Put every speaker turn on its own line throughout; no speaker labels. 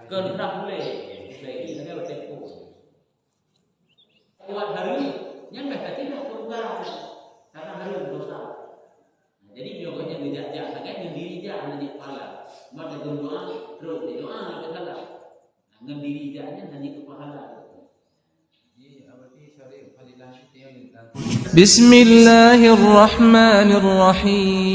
Kenapa boleh? Lagi saya bertempuh. Lewat hari yang dah tidak kebukaran karena hari dosa. Jadi bioganya dijajak, kan yang diri jangan hanya kepala. Maka doa terus doa sampai salah. Dengan diri jangan hanya kepala.
Bismillahirrahmanirrahim.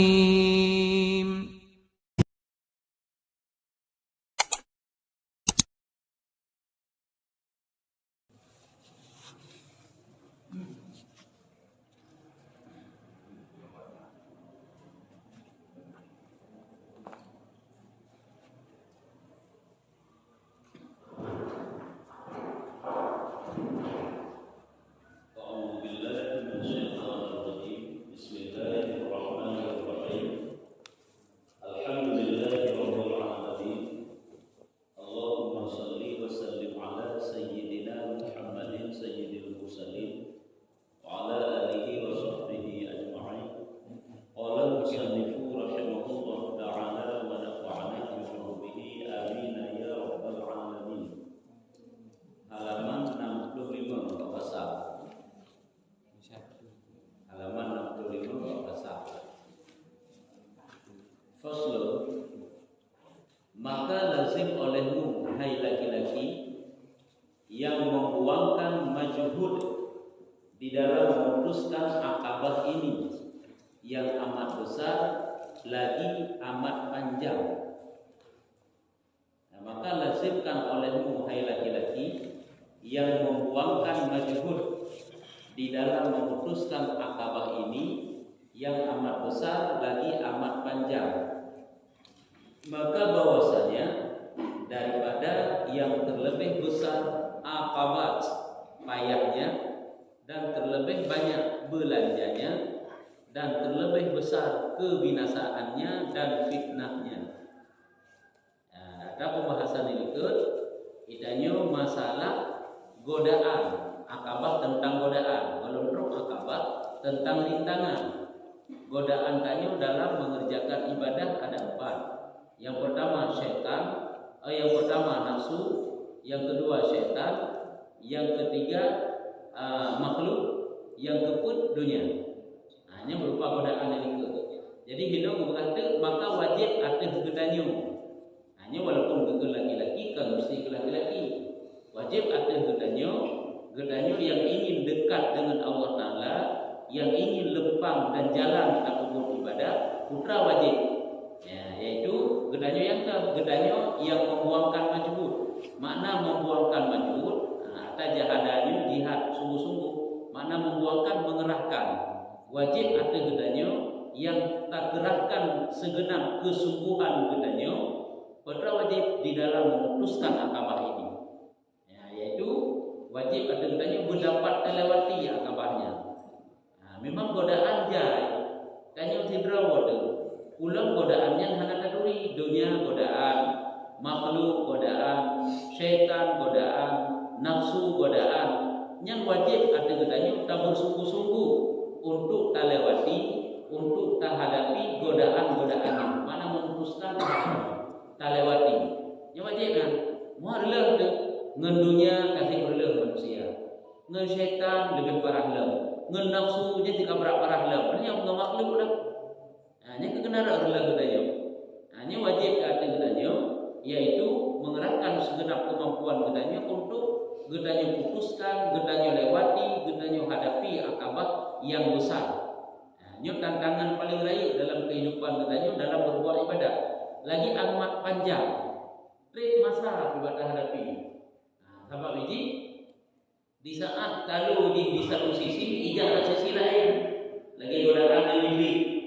Maka lazim olehmu, hai laki-laki, yang membuangkan majhud di dalam memutuskan akabah ini yang amat besar lagi amat panjang. Nah, maka lazimkan olehmu, hai laki-laki, yang membuangkan majhud di dalam memutuskan akabah ini yang amat besar lagi amat panjang. Maka bahwasanya daripada yang terlebih besar akabat payahnya dan terlebih banyak belanjanya dan terlebih besar kebinasaannya dan fitnahnya. Nah, ada pembahasan ini idanya masalah godaan, akabah tentang godaan, melundruk akabah tentang rintangan. Godaan tanya dalam mengerjakan ibadah ada 4. Yang pertama syaitan, yang pertama nafsu, yang kedua syaitan, yang ketiga makhluk, yang keempat dunia. Hanya berupa godaan yang itu. Jadi kita berkata maka wajib atas gedanyo. Hanya walaupun ke laki-laki kan mesti ke laki-laki. Wajib atas gedanyo yang ingin dekat dengan Allah Taala, yang ingin lempang dan jalan dalam ibadah, putra wajib. Ya, yaitu gedanyo yang membuangkan majhud. Makna membuangkan majhud, atau jahadanya jihad sungguh-sungguh. Makna membuangkan mengerahkan. Wajib atas gedanyo yang tak gerahkan segenap kesungguhan gedanyo, putra wajib di dalam memutuskan akabah ini. Ya, yaitu wajib atas gedanyo mendapat terlewati akabahnya. Nah, memang godaan jai, tanya sidra waduh. Ulang godaannya hana kaduri, dunia godaan, makhluk godaan, syaitan godaan, nafsu godaan. Yang wajib ada gedanya tak bersungguh-sungguh untuk tak lewati, untuk tak hadapi godaan-godaan. Mana memutuskan tak lewati. Yang wajib kan, mau rela tu ngendunya kasih berlah manusia, ngen syaitan lebih parah lah, ngen nafsu je jika berat parah lah. Mana yang makhluk lah. Hanya kekenaraan adalah gedanyo. Hanya wajib atas gedanyo, yaitu mengerahkan segenap kemampuan gedanyo untuk gedanyo putuskan, gedanyo lewati, gedanyo hadapi akabah yang besar. Hanya tantangan paling raya dalam kehidupan gedanyo dalam berbuat ibadah. Lagi amat panjang. Trik masa ibadah hadapi. Sahabat biji, di saat kalau di satu sisi ijazah sisi lain, lagi godaan lebih.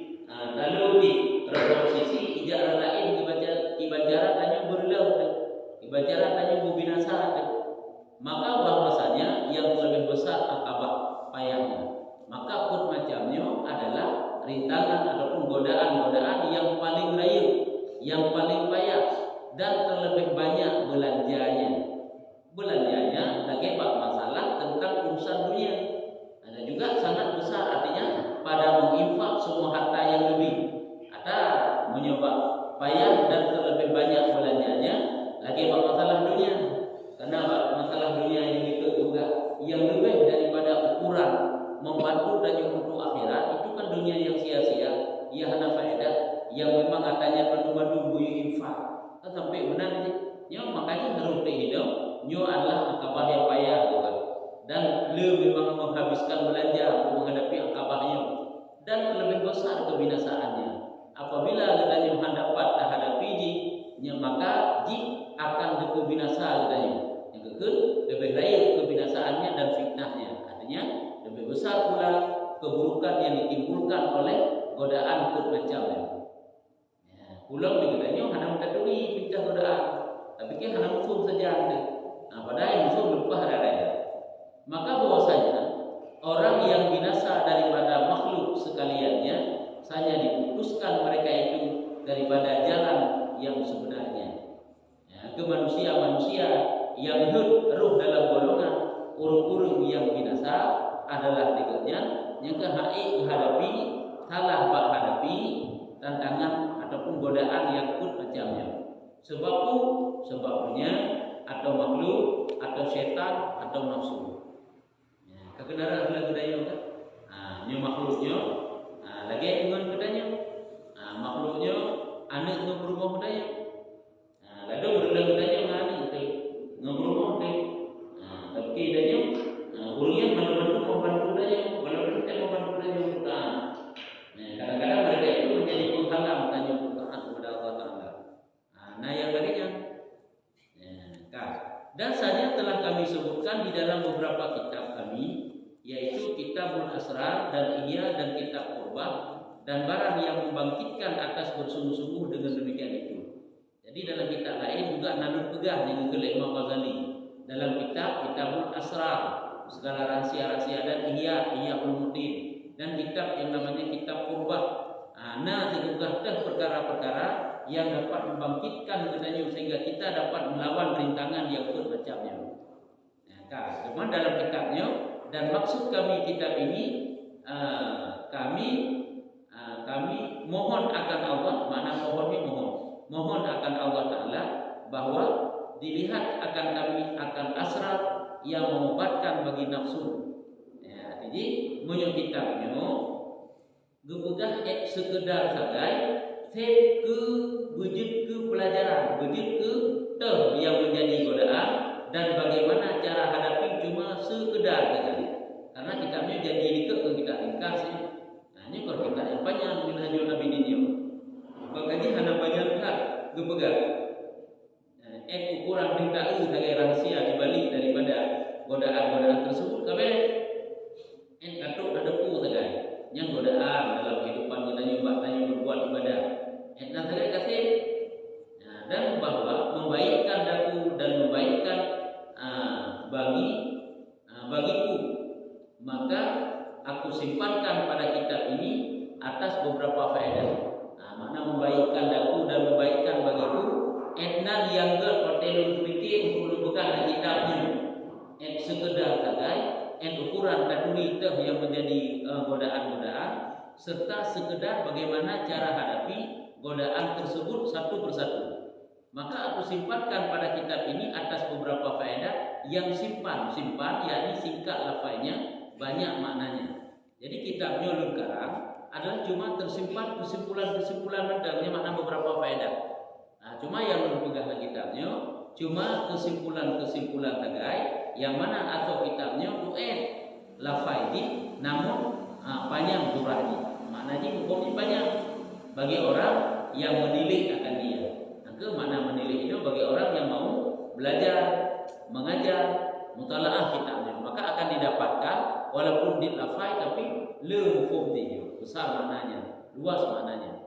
Lalu di sisi ijarah lain ibajarah tanya berlah, ibajarah tanya berbinasa. Maka bahwasanya yang lebih besar akabah payahnya. Maka pun macamnya adalah rintangan ataupun godaan-godaan yang paling raya, yang paling payah dan terlebih banyak belanjanya. Belanjanya lagi masalah tentang urusan dunia. Ada juga sangat besar, artinya pada menginfak semua harta yang lebih, ada menyebab payah dan terlebih banyak belanjanya. Lagi masalah nyo makanya harus hidup nyo adalah akabah yang payah bukan, dan lebih memang menghabiskan belanja untuk menghadapi akabahnya, dan lebih besar kebinasaannya apabila katanya mendapat hadapi nya maka akan dikebinasa katanya yang lebih baik kebinasaannya dan fitnahnya, artinya lebih besar pula keburukan yang ditimbulkan oleh godaan macamnya. Pulang katanya hanya mentadui pindah godaan, tapi kan hanya musuh saja. Padahal yang musuh lupa raya. Maka bahwasanya orang yang binasa daripada makhluk sekaliannya saja diputuskan mereka itu daripada jalan yang sebenarnya. Ke manusia-manusia yang ruh dalam golongan urung-urung yang binasa adalah dekatnya yang hadapi salah hadapi tantangan ataupun godaan yang pun macamnya. Sebabnya atau makhluk atau setan atau nafsu. Kebenaran lagu dayo kan? Nyo makhluknya, lagi dengan kedanya, makhluknya anak nyo berumah dayo. Lalu berlagu dayo ngani itu, nyo berumah dayo. Tapi dayo, urian membantu dayo, walaupun kita membantu dayo Quran. Kadang-kadang mereka itu menjadi penghalang tanya Quran kepada Allah Taala. Nah yang lainnya, dan saja telah kami sebutkan di dalam beberapa kitab kami, yaitu Kitabul Asrar dan Ihya dan Kitab Qurbah, dan barang yang membangkitkan atas bersungguh-sungguh dengan demikian itu. Jadi dalam kitab lain juga nalur pegah dengan gelak Imam Ghazali dalam Kitabul Asrar, segala rahasia-rahasia, dan Ihya Ulumuddin, dan kitab yang namanya Kitab Qurbah. Juga perkara-perkara yang dapat membangkitkan katanya sehingga kita dapat melawan rintangan yang bermacamnya. Cuma dalam kitabnya, dan maksud kami kitab ini kami mohon akan Allah, makna mohonnya mohon akan Allah Taala bahwa dilihat akan kami akan asrar yang mengobatkan bagi nafsu. Jadi menyo kitabnya gebudah sekedar sagai ke wujud ke pelajaran, wujud ke yang menjadi godaan, dan bagaimana cara hadapi cuma sekedar saja. Karena kitabnya jadi ke kita ringkas ya. Ini kalau kita yang panjang Minhajul Abidin makanya hanya panjang tak gebegat. Ukuran berita sebagai rahasia dibalik daripada godaan-godaan tersebut kabeh katuk dadepu saja. Yang godaan dalam kehidupan kita tanya berbuat ibadah. Nah saya kasih dan bahwa membaikkan daku dan membaikkan bagiku, maka aku simpankan pada kitab ini atas beberapa faedah. Makna membaikkan daku dan membaikkan bagiku, etnan yang bertelur sedikit untuk membuka kitabnya. Sekedar saja. Ukuran taduri yang menjadi godaan-godaan, serta sekedar bagaimana cara hadapi godaan tersebut satu persatu. Maka aku simpankan pada kitab ini atas beberapa faedah yang simpan yakni singkat lafaznya, banyak maknanya. Jadi kitabnya Lengkarang adalah cuma tersimpan kesimpulan-kesimpulan mendamnya makna beberapa faedah. Cuma yang berpegang kitabnya cuma kesimpulan-kesimpulan tagai yang mana atau kitabnya lafaz ini namun panjang durahnya, maknanya hukumnya panjang bagi orang yang menilik akan dia. Ke mana menilik itu bagi orang yang mau belajar, mengajar, mutalaah kitabnya, maka akan didapatkan walaupun di lafaz tapi hukum dia besar maknanya, luas maknanya.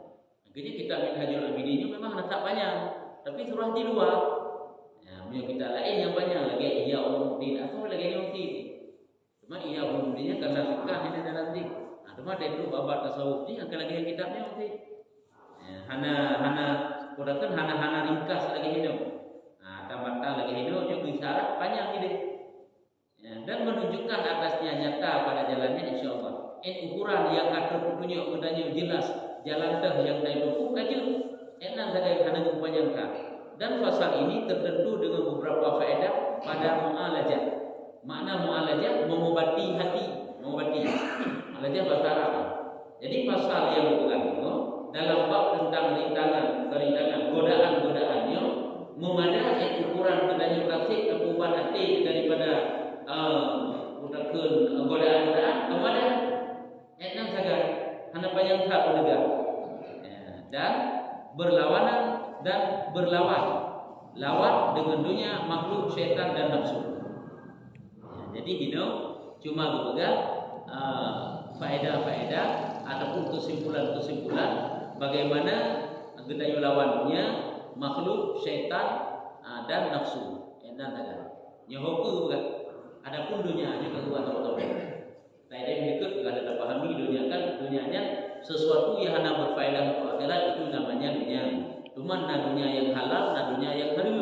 Jadi kitab Minhajul Abidin memang tak panjang, tapi surah di luar. Kita lain yang banyak lagi Ihya Ulumuddin atau lagi yang cuma Ihya Ulumuddinnya karena fikah ini dalam dik. Cuma dari itu babat tasawuf ni akan lagi yang kitabnya hana kurangkan hana ringkas lagi hidup. Tamat lagi hidup juga isyarat panjang ini. Dan menunjukkan atasnya nyata pada jalannya insyaallah. Ukuran yang akan petunjuk kepadanya jelas jalan yang dari hukum aja. Enak saja hana panjangkan. Dan pasal ini tertentu dengan beberapa faedah pada mu'alajah. Makna mu'alajah mengobati hati, mu'alajah bahasa Arab. Jadi pasal yang bukan dalam bab tentang rintangan, godaan-godaannya memadai hati daripada godaan-godaan kemudian enang saja hana payang tak penegak dan berlawanan dan berlawan dengan dunia, makhluk, syaitan dan nafsu. Jadi hino cuma berpegang faedah-faedah ataupun kesimpulan-kesimpulan bagaimana gedayu lawannya makhluk, syaitan dan nafsu. Dan tadi nyohoku bukan. Adapun dunia hanya kedua tahu-tahu. Saya berikut juga ada pahami dunia kan dunianya sesuatu yang hanya berfaedah untuk akhirat itu namanya dunia. Cuma dunia yang halal, dunia yang haram.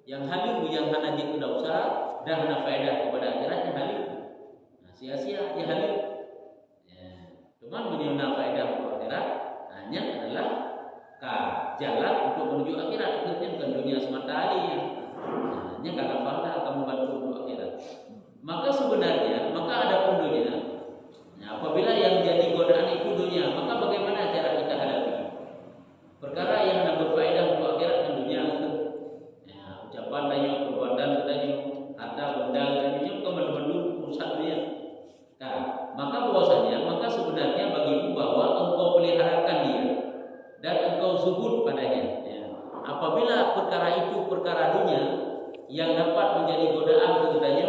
Yang haram yang hanya jadi dosa dan hanya faedah kepada akhirat yang haram. Sia-sia yang haram. Cuma dunia faedah untuk akhirat hanya adalah jalan untuk menuju akhirat. Itu bukan dunia semata hanya karena faedah kamu bantu untuk akhirat. Maka sebenarnya ada pun dunia. Apabila yang jadi godaan itu dunia, maka bagaimana cara kita hadapi? Perkara yang nak berfaedah untuk akhirat dan dunia itu. Ucapan tanya, perbuatan tanya, harta benda tanya, kemudian urusan dunia. Maka bahwasanya sebenarnya bagimu bahwa engkau peliharakan dia dan engkau zuhud padanya. Apabila perkara itu perkara dunia yang dapat menjadi godaan kepadanya,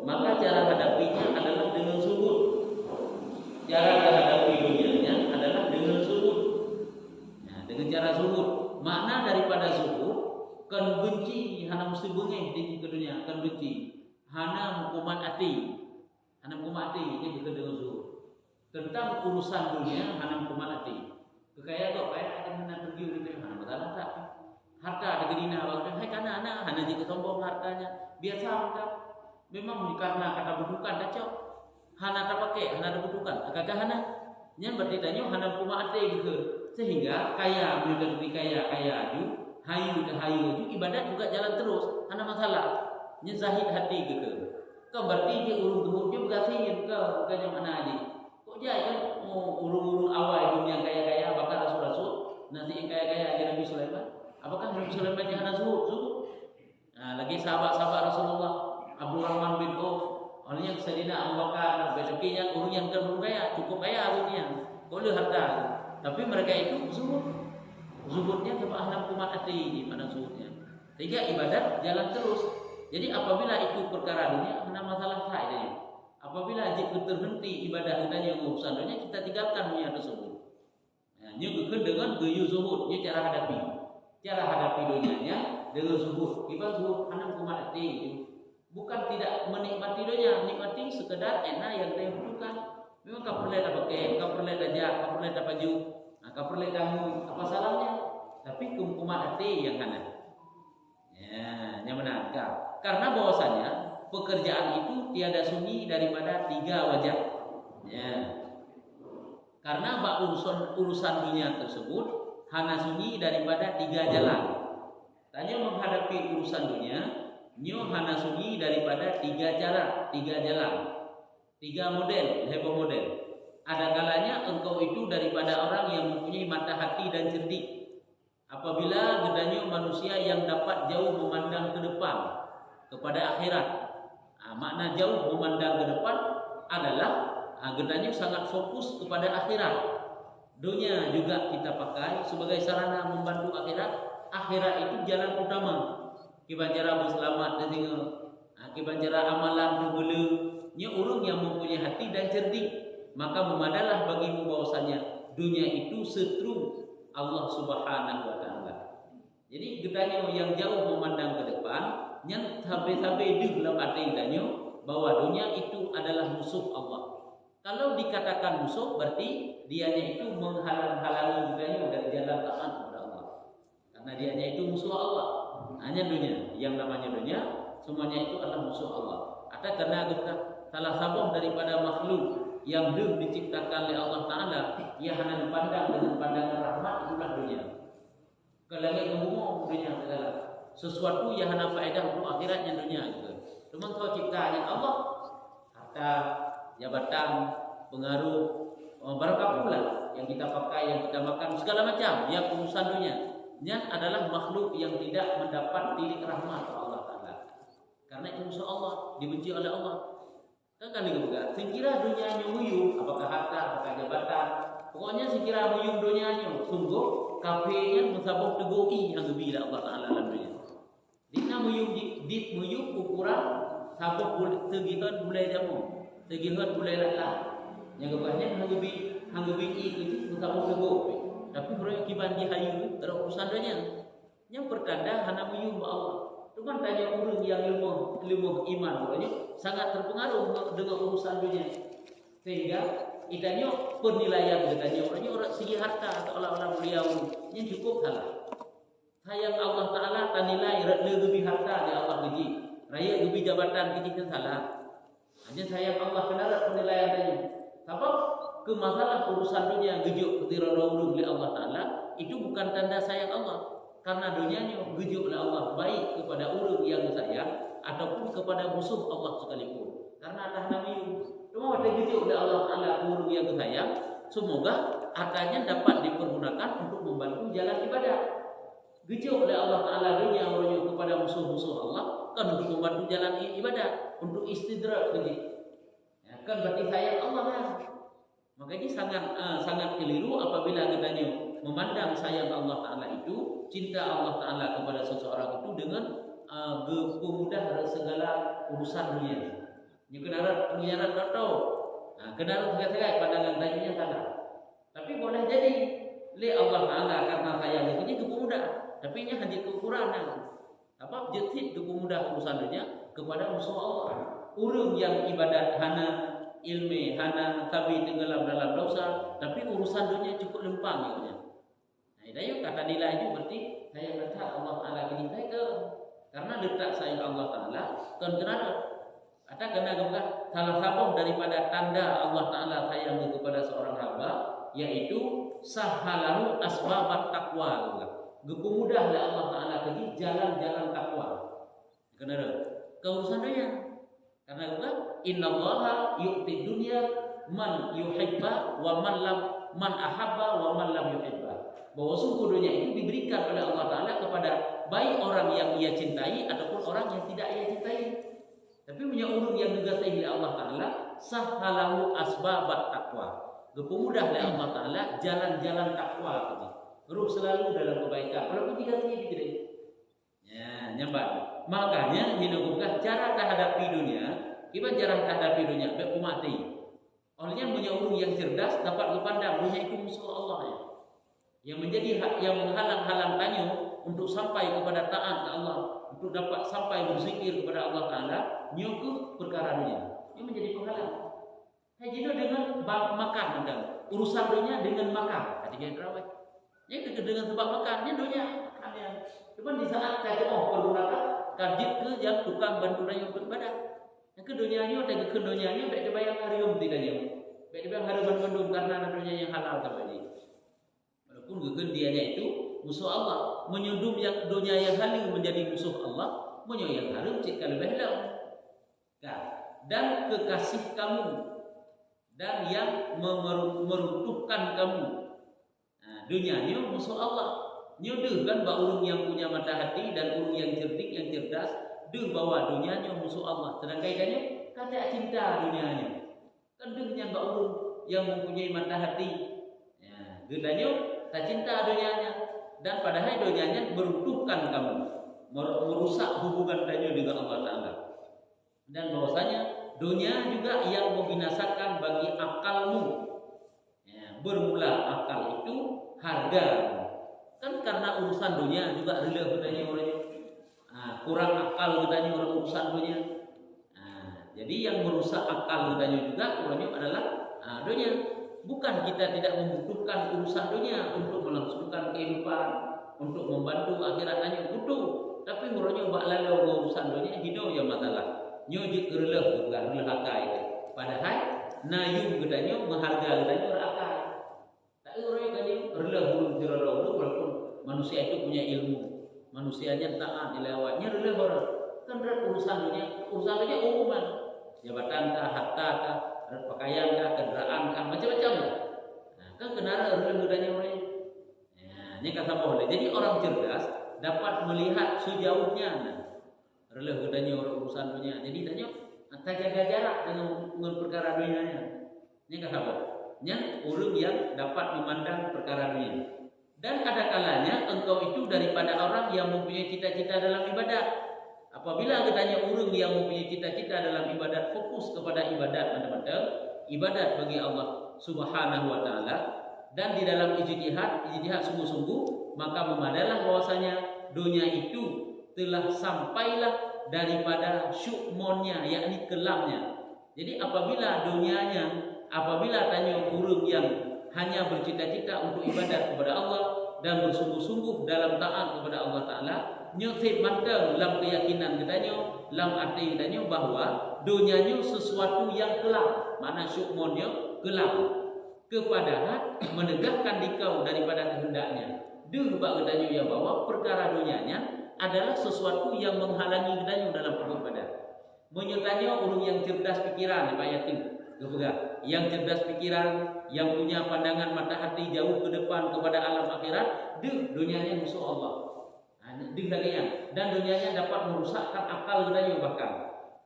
maka cara hadapinya adalah dengan zuhud. Cara menghadapi dunianya adalah dengan zuhud. Dengan cara zuhud. Makna daripada zuhud kan benci hana mesti bengeh di dunia, kan benci. Hana hukuman hati. Hana hukuman hati ini juga dengan zuhud. Tentang urusan dunia hana hukuman hati. Kekayaan kok kaya akan hana pergi gitu hana masalah tak. Harta ada gedina waktu hai kana hana jadi sombong hartanya. Biasa enggak. Memang karena kata budukan kacau. Hana tak pakai, hana tak butuhkan. Agak hana, yang berarti tanya hana kuma ate gitu. Sehingga kaya bila lebih kaya aju, hayu aju, ibadat juga jalan terus. Hana masalah, nyezahid hati gitu. Kau berarti dia urung tuhuk dia bergasihin kau bukannya mana aja. Kok dia kan urung awal dunia kaya bakal rasul nanti yang kaya aja Nabi Sulaiman. Apakah Nabi Sulaiman yang hana zuhud? Nah, lagi sahabat-sahabat Rasulullah Abu Rahman bin Auf. Orangnya Sayyidina Abu Bakar, besokinya orang yang kaya, cukup kaya dunia, boleh harta. Tapi mereka itu zuhud. Zuhudnya kepada enam kumat hati di mana zuhudnya. Sehingga ibadat jalan terus. Jadi apabila itu perkara dunia, mana masalah saja. Apabila jika terhenti ibadah kita yang urusan dunia, kita tinggalkan dunia tersebut. Nyuguhkan dengan geyu zuhud, ini cara hadapi. Cara hadapi dunianya dengan zuhud. Ibarat zuhud enam kumat hati. Bukan tidak menikmati dunia, nikmati sekedar enak yang dia butuhkan. Memang kau perlu ada pakai, kau perlu ada jak, kau perlu ada baju, kau perlu kamu, apa salahnya? Tapi kumpuman hati yang mana? Yang benar. Karena bahwasanya pekerjaan itu tiada sunyi daripada tiga wajah. Karena urusan dunia tersebut hanya sunyi daripada tiga jalan. Tanya menghadapi urusan dunia. Nyo hana sunyi daripada tiga cara, tiga jalan, tiga model, heboh model. Ada kalanya engkau itu daripada orang yang mempunyai mata hati dan cerdik. Apabila gedanya manusia yang dapat jauh memandang ke depan kepada akhirat. Makna jauh memandang ke depan adalah gedanya sangat fokus kepada akhirat. Dunia juga kita pakai sebagai sarana membantu akhirat. Akhirat itu jalan utama. Kiban cara berselamat dan tinggal. Kiban cara amalan berbela. Nya orang yang mempunyai hati dan cerdik. Maka memadalah bagimu bahwasanya dunia itu setru Allah Subhanahu wa taala. Jadi gedanya yang jauh memandang ke depan, yang sampai-sampai di dalam hati gedanya bahwa dunia itu adalah musuh Allah. Kalau dikatakan musuh berarti dianya itu menghalang-halangi gedanya dari jalan taat kepada Allah. Karena dianya itu musuh Allah. Hanya dunia, yang namanya dunia semuanya itu adalah musuh Allah. Ada karena salah satu daripada makhluk yang belum diciptakan oleh Allah Taala, ia hanya dipandang dengan pandangan rahmat itulah dunia. Kalau ngomong dunia adalah sesuatu yang hanya faedah untuk akhiratnya dunia itu. Cuma kalau ciptaannya Allah, harta, jabatan, pengaruh, barang pula yang kita pakai, yang kita makan, segala macam yang urusan dunia. Nya adalah makhluk yang tidak mendapat tilik rahmat Allah Ta'ala. Karena itu musuh Allah, dibenci oleh Allah. Kan kali juga, sekira dunianya huyung, apakah harta, apakah jabatan, pokoknya sekira huyung dunianya, sungguh kafirnya musabuk tegoi yang lebih Allah Taala dalam dunia. Dina huyung di huyung ukuran sabuk tegihan bulai jamu, tegihan bulai lala. Yang kebanyakan hang lebih itu musabuk tegoi. Tapi orang kiban di hayu terurusan dunia. Yang pertanda hana huyung Allah. Cuman tanya orang yang ilmu iman orangnya sangat terpengaruh dengan urusan dunia. Sehingga itanya penilaian katanya orangnya orang segi harta seolah-olah beliau yang cukup salah. Sayang Allah Taala tanilai lebih harta di Allah gaji. Raya lebih jabatan kita salah. Hanya sayang Allah kenapa penilaian tanya. Sebab ke masalah urusan dunia gejuk ketirarau oleh Allah Taala itu bukan tanda sayang Allah. Karena dunianya gejuk oleh Allah baik kepada orang yang sayang ataupun kepada musuh Allah sekalipun. Karena atas nama itu cuma ada gejuk oleh Allah Taala orang yang sayang, semoga hartanya dapat dipergunakan untuk membantu jalan ibadah. Gejuk oleh Allah Taala dunia orang kepada musuh-musuh Allah kan untuk membantu jalan ibadah, untuk istidrak begitu. Ya, kan berarti sayang Allah kan. Makanya sangat keliru apabila katanya memandang sayang Allah Ta'ala itu, cinta Allah Ta'ala kepada seseorang itu dengan pemudah segala urusan dunia. Ini kenara tak tahu. Nah, kenara tegak-tegak pandangan tadinya salah. Tapi boleh jadi li Allah Ta'ala karena sayang itu kepemudah. Tapi ini hanya kekurangan. Apa jetit kepemudah urusan dunia kepada musuh Allah. Urung yang ibadat hana ilmi, hana tabi tenggelam dalam dosa, tapi urusan dunia cukup lempang gitu. Nah, itu kata nilai itu berarti saya letak Allah Taala gini saya ke karena letak sayang Allah Taala kan kenapa? Ada kena salah satu daripada tanda Allah Taala sayang kepada seorang hamba yaitu sahalahu asbabat taqwa. Gepemudahlah Allah Taala ke jalan-jalan takwa. Kenapa? Keurusan dunia. Karena apa? Innallaha yu'ti dunya man yuhibba wa man ahabba wa man lam yuhibba. Bahwa sungguh dunia itu diberikan oleh Allah Ta'ala kepada baik orang yang ia cintai ataupun orang yang tidak ia cintai. Tapi punya orang yang digatai oleh Allah Ta'ala sahalahu asbabat taqwa. Gepemudah oleh Allah Ta'ala jalan-jalan takwa. Terus selalu dalam kebaikan. Walaupun digatai tidak. Ya, nyambat. Makanya hinugukah cara menghadapi dunia, kita cara menghadapi dunia baik mati. Olehnya punya orang yang cerdas dapat dipandang dunia itu musuh Allah ya. Yang menjadi yang menghalang-halang tanyo untuk sampai kepada taat ke Allah, untuk dapat sampai berzikir kepada Allah Taala, nyoku perkara dunia. Ini menjadi penghalang. Haji dengan makan dan urusan dunia dengan makan. Ketika terawih. Jadi dengan sebab makannya dunia. Cuma di saat kaji pergunakan kajit ke yang tukang bantu yang beribadah. Yang ke dunianya ada ke dunianya baik dibayang hari tidak dia. Baik dibayang hari bandung karena dunia yang halal tadi. Walaupun gegel dianya itu musuh Allah, menyudum yang dunia yang halal menjadi musuh Allah, menyo yang harum cik lebih halal. Nah, dan kekasih kamu dan yang meruntuhkan kamu. Nah, dunianya musuh Allah. Nyuduh kan bahwa orang yang punya mata hati dan orang yang cerdik, yang cerdas, deh bahwa dunianya musuh Allah. Sedang kaitannya kata cinta dunianya. Kan dehnya bahwa orang yang mempunyai mata hati, ya, gedanya tak cinta dunianya. Dan padahal dunianya meruntuhkan kamu, merusak hubungan danya dengan Allah Taala. Dan bahwasanya dunia juga yang membinasakan bagi akalmu. Ya, bermula akal itu harga. Kan karena urusan dunia juga rela katanya orangnya. Kurang akal katanya orang urusan dunia. Jadi yang merusak akal katanya juga orangnya adalah dunia. Bukan kita tidak membutuhkan urusan dunia untuk melangsungkan kehidupan, untuk membantu akhiratnya butuh. Tapi orangnya bak lalu urusan dunia hidup ya masalah. Nyojik rela bukan rela akal itu. Padahal nayung katanya menghargai katanya berakal. Tapi orangnya katanya rela burung tirara walaupun manusia itu punya ilmu, manusianya taat dilewatnya rela orang. Kan urusan dunia umuman, jabatan kah, harta kah, pakaian kah, kendaraan kah, macam-macam. Nah, kan kenara rela mudahnya orang. Nah, ini kata boleh. Jadi orang cerdas dapat melihat sejauhnya. Rela katanya urusan dunia. Jadi tanya tak jaga jarak dengan perkara dunianya. Ini kata apa? Nya orang yang dapat memandang perkara dunia. Dan ada kalanya engkau itu daripada orang yang mempunyai cita-cita dalam ibadat. Apabila katanya orang yang mempunyai cita-cita dalam ibadat, fokus kepada ibadat mata-mata, ibadat bagi Allah Subhanahu wa taala, dan di dalam ijtihad sungguh-sungguh, maka memadalah bahwasanya dunia itu telah sampailah daripada syukmonnya, yakni kelamnya. Jadi apabila tanya orang yang hanya bercita-cita untuk ibadat kepada Allah dan bersungguh-sungguh dalam taat kepada Allah Ta'ala, nyusit manteng dalam keyakinan katanya, dalam arti katanya bahwa dunianya sesuatu yang kelam, mana syukmonnya kelam, kepadanya menegakkan dikau daripada kehendaknya. Dia katanya yang bahwa perkara dunianya adalah sesuatu yang menghalangi katanya dalam beribadah. Menyertanya orang yang cerdas pikiran, ayat itu yang cerdas pikiran, yang punya pandangan mata hati jauh ke depan kepada alam akhirat, dunianya musuh Allah. Dan dunianya dapat merusakkan akal katanya bahkan.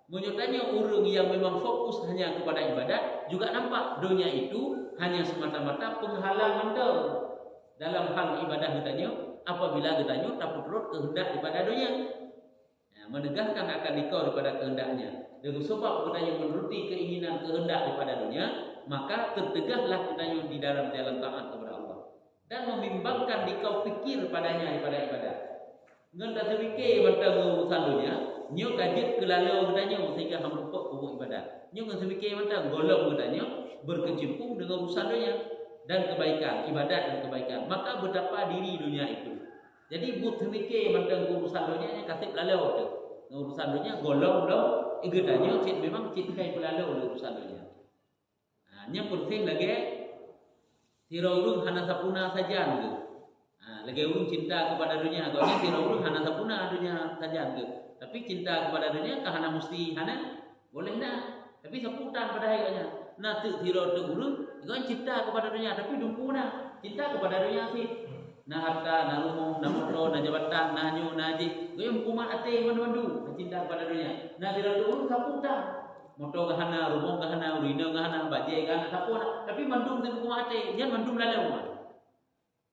Menyertanya orang yang memang fokus hanya kepada ibadat, juga nampak dunia itu hanya semata-mata penghalang mental dalam hal ibadah katanya. Apabila katanya tak perlu kehendak daripada dunia, menegakkan akan dikau daripada kehendaknya. Dengan sebab katanya menuruti keinginan kehendak daripada dunia, maka tertegaklah katanya di dalam jalan taat kepada Allah dan membimbangkan dikau fikir padanya daripada ibadah. Ngan tak terfikir tentang urusan dunia, nyo kajet kelalau katanya sehingga hang lupa pokok ibadah. Nyo ngan terfikir tentang golong katanya berkecimpung dengan urusan dunia dan kebaikan, ibadat dan kebaikan, maka betapa diri dunia itu. Jadi but terfikir tentang urusan dunia nya kasih lalau tu. Urusan dunia golong dong, katanya memang kai pelalau urusan dunia. Nya penting lagi tira urung hana sapuna saja ke. Lagi urung cinta kepada dunia, agaknya tira urung hana sapuna dunia saja ke. Tapi cinta kepada dunia kah hana mesti hana? Boleh nah. Tapi seputan pada agaknya. Nah tira urung agaknya cinta kepada dunia tapi dumpu nah. Cinta kepada dunia sih. Nah harta, nah rumah, nah motor, nah jabatan, nah nyu, nah haji. Gaya hukuman ate mandu-mandu cinta kepada dunia. Nah tira urung seputan. Motor gahana, rumah gahana, urina gahana, bajai gahana, sapuna. Tapi mandum dengan hukum ate, jangan mandum lalau.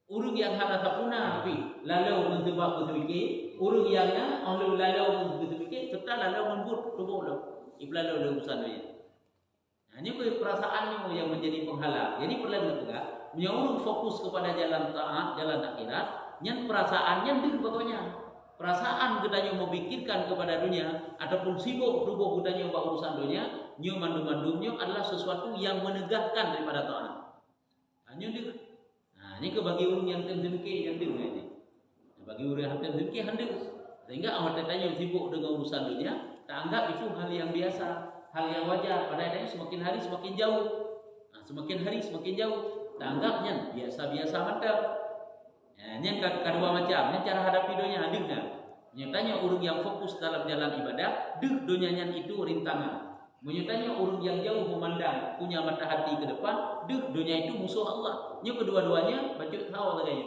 Urung yang hana sapuna tapi lalau menjebak berfikir, urung yang oleh lalau berfikir, serta lalau membut tubuh lo. Iblalau dah urusan dia. Ini perasaannya yang menjadi penghalang. Jadi perlu juga menyuruh fokus kepada jalan taat, jalan akhirat, yang perasaannya dia pokoknya. Perasaan katanya memikirkan kepada dunia ataupun sibuk tubuh katanya buat urusan dunia, nyu mandum-mandumnya adalah sesuatu yang menegakkan daripada taat. Hanya dia. Ini ke bagi orang yang terfikir yang dia ini. Bagi orang yang terfikir hendak. Sehingga awak tanya sibuk dengan urusan dunia, tak anggap itu hal yang biasa, hal yang wajar. Pada adanya semakin hari semakin jauh. Semakin hari semakin jauh. Tak anggapnya biasa-biasa mantap. Yang kedua macam, ini cara hadapi dunia hadirnya. Menyertanya orang yang fokus dalam jalan ibadah, dunianya itu rintangan. Menyertanya orang yang jauh memandang, punya mata hati ke depan, dunia itu musuh Allah. Yang kedua-duanya baca tahu lagi.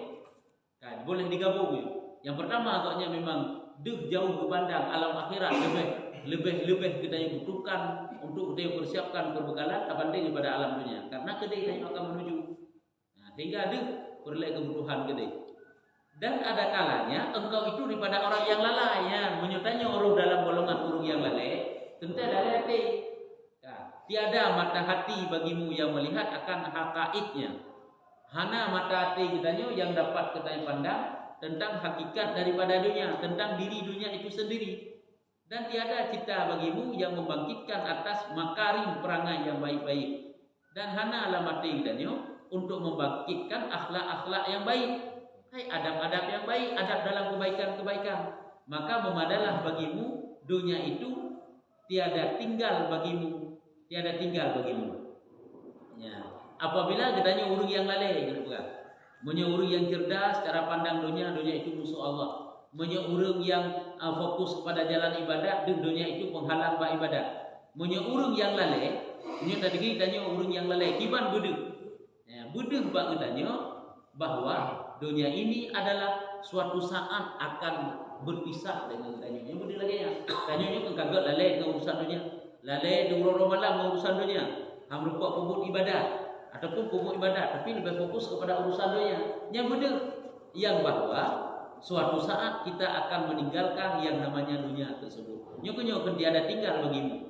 Kan boleh digabung. Yang pertama agaknya memang jauh memandang alam akhirat lebih kita butuhkan untuk kita persiapkan perbekalan dibanding daripada alam dunia. Karena kedai kita akan menuju. Sehingga perlu kebutuhan kedai. Dan ada kalanya engkau itu daripada orang yang lalai, ya. Menyertanya orang dalam golongan orang yang lalai, tentu ada hati. Tiada mata hati bagimu yang melihat akan hakaiknya. Hana mata hati kitanya yang dapat kita pandang tentang hakikat daripada dunia, tentang diri dunia itu sendiri. Dan tiada cita bagimu yang membangkitkan atas makarim perangai yang baik-baik. Dan hana alamat kitanya untuk membangkitkan akhlak-akhlak yang baik. Adab-adab yang baik, adab dalam kebaikan-kebaikan. Maka memadalah bagimu dunia itu tiada tinggal bagimu. Tiada tinggal bagimu. Ya. Apabila katanya orang yang lalai, gitu kan. Punya orang yang cerdas cara pandang dunia itu musuh Allah. Punya orang yang fokus pada jalan ibadat, dunia itu penghalang beribadat. Punya orang yang lalai, punya tadi katanya orang yang lalai, kiban buduk. Ya, buduk bak katanya bahwa dunia ini adalah suatu saat akan berpisah dengan tanyunya. Budi lagi ya. Tanyunya kan kagak lalai dengan urusan dunia. Lalai di urang malam dengan urusan dunia. Ham rupa pupuk ibadah ataupun pupuk ibadah, tapi lebih fokus kepada urusan dunia. Yang benar, yang bahwa suatu saat kita akan meninggalkan yang namanya dunia tersebut. Nyok tiada tinggal bagimu.